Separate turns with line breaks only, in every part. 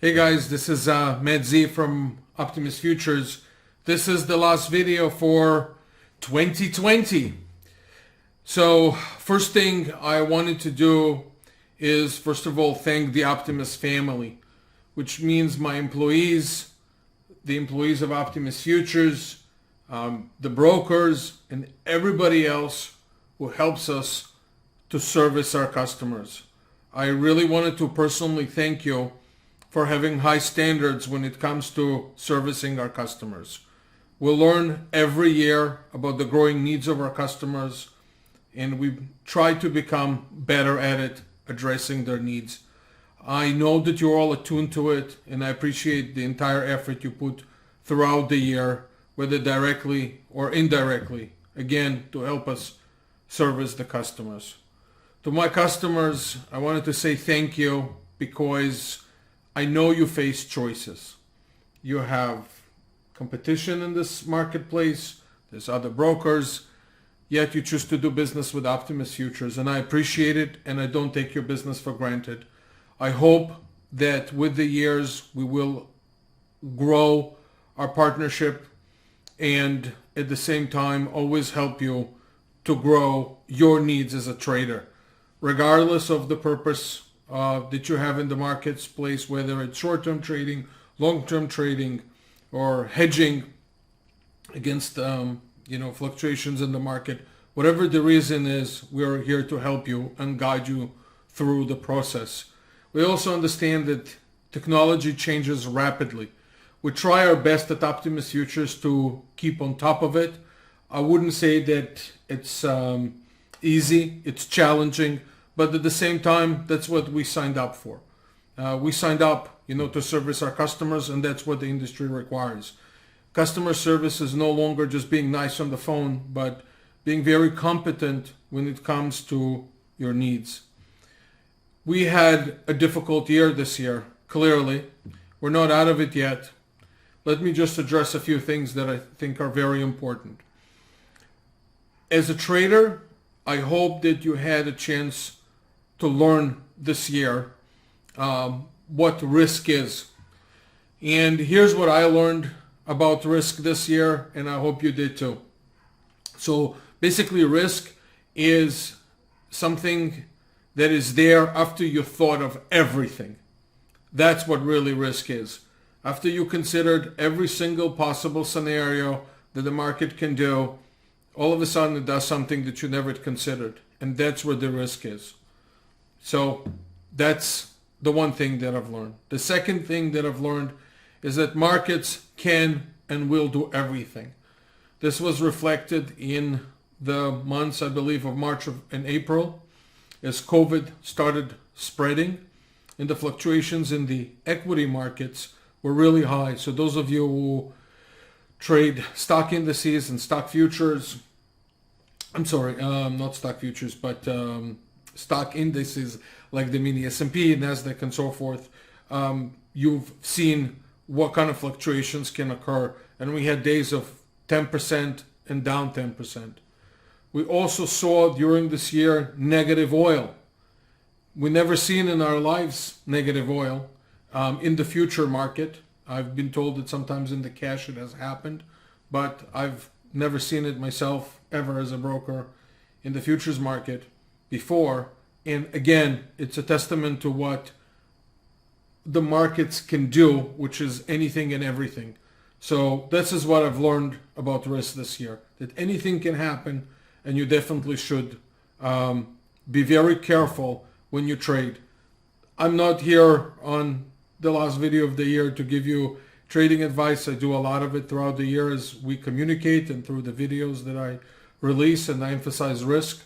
Hey guys, this is Matt Z from Optimus Futures. This is the last video for 2020. So first thing I wanted to do is first of all thank the Optimus family, which means my employees, the employees of Optimus Futures, the brokers, and everybody else who helps us to service our customers. I really wanted to personally thank you for having high standards when it comes to servicing our customers. We'll learn every year about the growing needs of our customers, and we try to become better at it, addressing their needs. I know that you're all attuned to it, and I appreciate the entire effort you put throughout the year, whether directly or indirectly, again, to help us service the customers. To my customers, I wanted to say thank you because I know you face choices. You have competition in this marketplace, there's other brokers, yet you choose to do business with Optimus Futures, and I appreciate it, and I don't take your business for granted. I hope that with the years we will grow our partnership and at the same time always help you to grow your needs as a trader, regardless of the purpose that you have in the marketplace, whether it's short-term trading, long-term trading, or hedging against fluctuations in the market. Whatever the reason is, we're here to help you and guide you through the process. We also understand that technology changes rapidly. We try our best at Optimus Futures to keep on top of it. I wouldn't say that it's easy, it's challenging, but at the same time, that's what we signed up for. We signed up, to service our customers, and that's what the industry requires. Customer service is no longer just being nice on the phone, but being very competent when it comes to your needs. We had a difficult year this year, clearly. We're not out of it yet. Let me just address a few things that I think are very important. As a trader, I hope that you had a chance to learn this year what risk is. And here's what I learned about risk this year, and I hope you did too. So basically, risk is something that is there after you thought of everything. That's what really risk is. After you considered every single possible scenario that the market can do, all of a sudden it does something that you never considered. And that's where the risk is. So that's the one thing that I've learned. The second thing that I've learned is that markets can and will do everything. This was reflected in the months, I believe, of March and April, as COVID started spreading, and the fluctuations in the equity markets were really high. So those of you who trade stock indices and stock futures, not stock futures, but stock indices like the mini S&P, NASDAQ, and so forth, you've seen what kind of fluctuations can occur. And we had days of 10% and down 10%. We also saw during this year negative oil. We never seen in our lives negative oil in the future market. I've been told that sometimes in the cash it has happened, but I've never seen it myself ever as a broker in the futures market before. And again, it's a testament to what the markets can do, which is anything and everything. So this is what I've learned about risk this year, that anything can happen, and you definitely should be very careful when you trade. I'm not here on the last video of the year to give you trading advice. I do a lot of it throughout the year as we communicate and through the videos that I release, and I emphasize risk.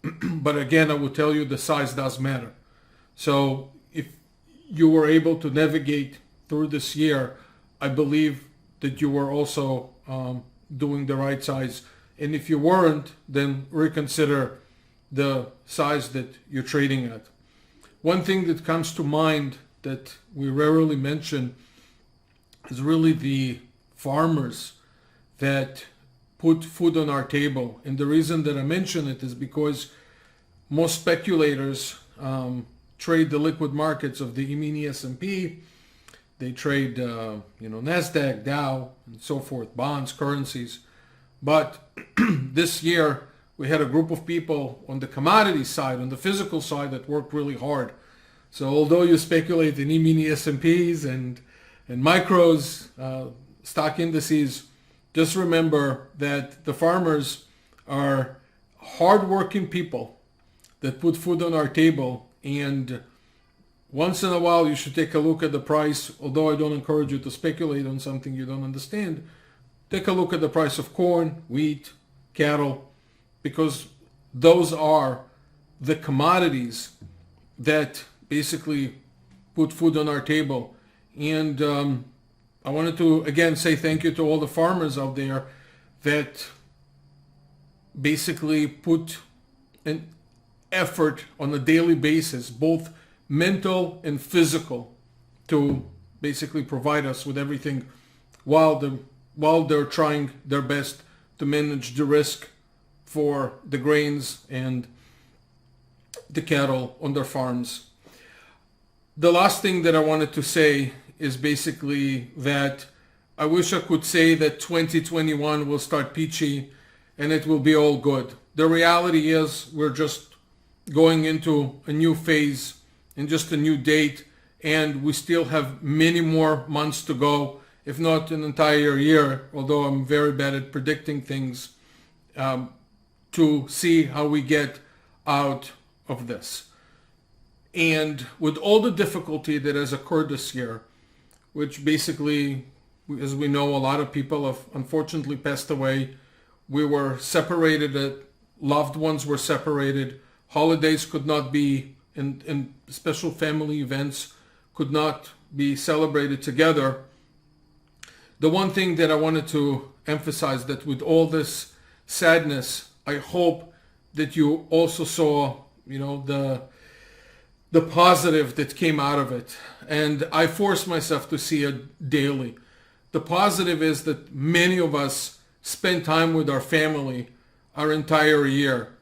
But again, I will tell you the size does matter. So if you were able to navigate through this year, I believe that you were also doing the right size. And if you weren't, then reconsider the size that you're trading at. One thing that comes to mind that we rarely mention is really the farmers that put food on our table. And the reason that I mention it is because most speculators trade the liquid markets of the mini S&P They trade, NASDAQ, Dow, and so forth, bonds, currencies. But this year, we had a group of people on the commodity side, on the physical side, that worked really hard. So although you speculate in E-mini S&Ps and micros, stock indices, just remember that the farmers are hardworking people that put food on our table, and once in a while you should take a look at the price. Although I don't encourage you to speculate on something you don't understand, take a look at the price of corn, wheat, cattle, because those are the commodities that basically put food on our table. And I wanted to again say thank you to all the farmers out there that basically put an effort on a daily basis, both mental and physical, to basically provide us with everything while they're trying their best to manage the risk for the grains and the cattle on their farms. The last thing that I wanted to say is basically that I wish I could say that 2021 will start peachy and it will be all good. The reality is we're just going into a new phase and just a new date, and we still have many more months to go, if not an entire year, although I'm very bad at predicting things, to see how we get out of this. And with all the difficulty that has occurred this year, which basically, as we know, a lot of people have unfortunately passed away. We were separated, loved ones were separated, holidays could not be, and special family events could not be celebrated together. The one thing that I wanted to emphasize, that with all this sadness, I hope that you also saw, the positive that came out of it. And I force myself to see it daily. The positive is that many of us spend time with our family our entire year.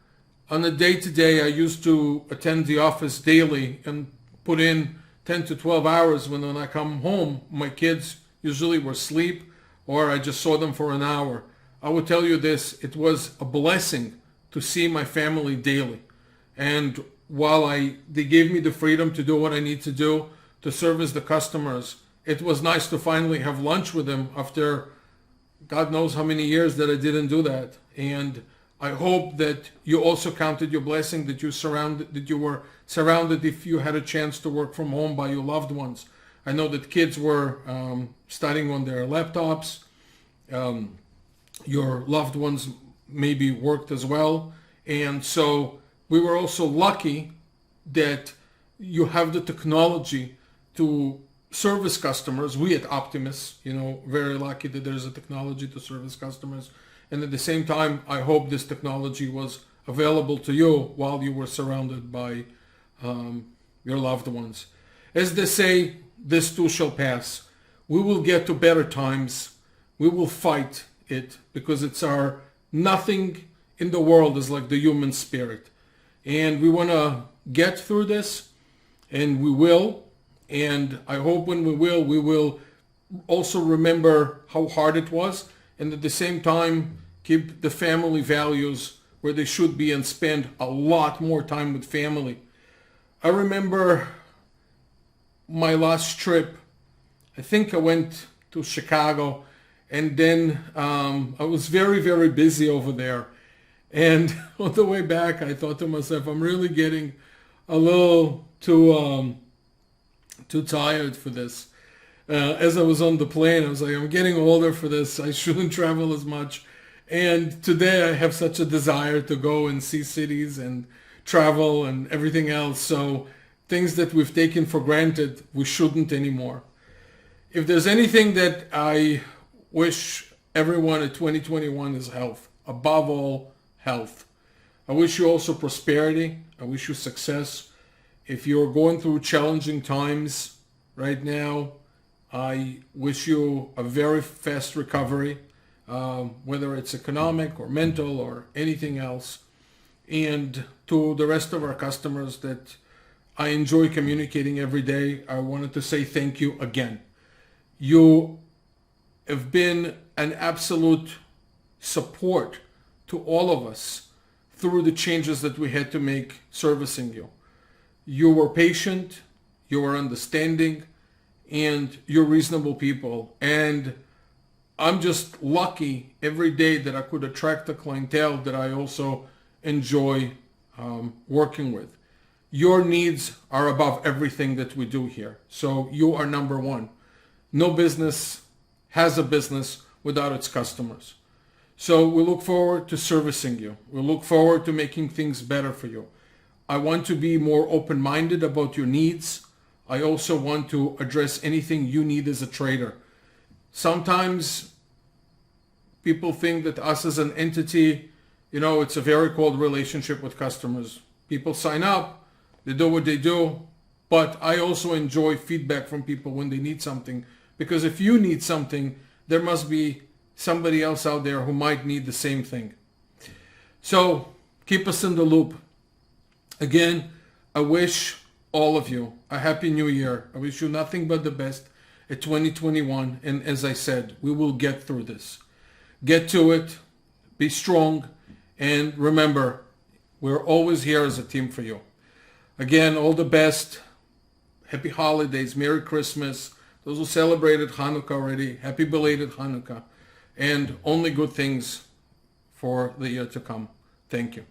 On a day-to-day, I used to attend the office daily and put in 10 to 12 hours. When I come home, my kids usually were asleep, or I just saw them for an hour. I will tell you this, it was a blessing to see my family daily. And while they gave me the freedom to do what I need to do to service the customers, it was nice to finally have lunch with them after God knows how many years that I didn't do that. And I hope that you also counted your blessing, that you were surrounded if you had a chance to work from home by your loved ones. I know that kids were studying on their laptops. Your loved ones maybe worked as well. And so we were also lucky that you have the technology to service customers. We at Optimus, very lucky that there's a technology to service customers. And at the same time, I hope this technology was available to you while you were surrounded by your loved ones. As they say, this too shall pass. We will get to better times. We will fight it, because nothing in the world is like the human spirit. And we want to get through this, and we will. And I hope when we will also remember how hard it was, and at the same time keep the family values where they should be and spend a lot more time with family. I remember my last trip. I think I went to Chicago, and then I was very, very busy over there. And on the way back, I thought to myself, I'm really getting a little too tired for this. As I was on the plane, I was like, I'm getting older for this. I shouldn't travel as much. And today I have such a desire to go and see cities and travel and everything else. So things that we've taken for granted, we shouldn't anymore. If there's anything that I wish everyone in 2021 is health. Above all, health. I wish you also prosperity. I wish you success. If you're going through challenging times right now, I wish you a very fast recovery, whether it's economic or mental or anything else. And to the rest of our customers that I enjoy communicating every day, I wanted to say thank you again. You have been an absolute support to all of us through the changes that we had to make servicing you. You were patient, you were understanding, and you're reasonable people. And I'm just lucky every day that I could attract a clientele that I also enjoy working with. Your needs are above everything that we do here. So you are number one. No business has a business without its customers. So we look forward to servicing you. We look forward to making things better for you. I want to be more open-minded about your needs. I also want to address anything you need as a trader. Sometimes people think that us as an entity, it's a very cold relationship with customers. People sign up, they do what they do, but I also enjoy feedback from people when they need something, because if you need something, there must be somebody else out there who might need the same thing. So keep us in the loop. Again, I wish all of you a happy new year. I wish you nothing but the best at 2021. And as I said, we will get through this. Get to it, be strong, and remember, we're always here as a team for you. Again, all the best. Happy holidays, Merry Christmas. Those who celebrated Hanukkah already, happy belated Hanukkah. And only good things for the year to come. Thank you.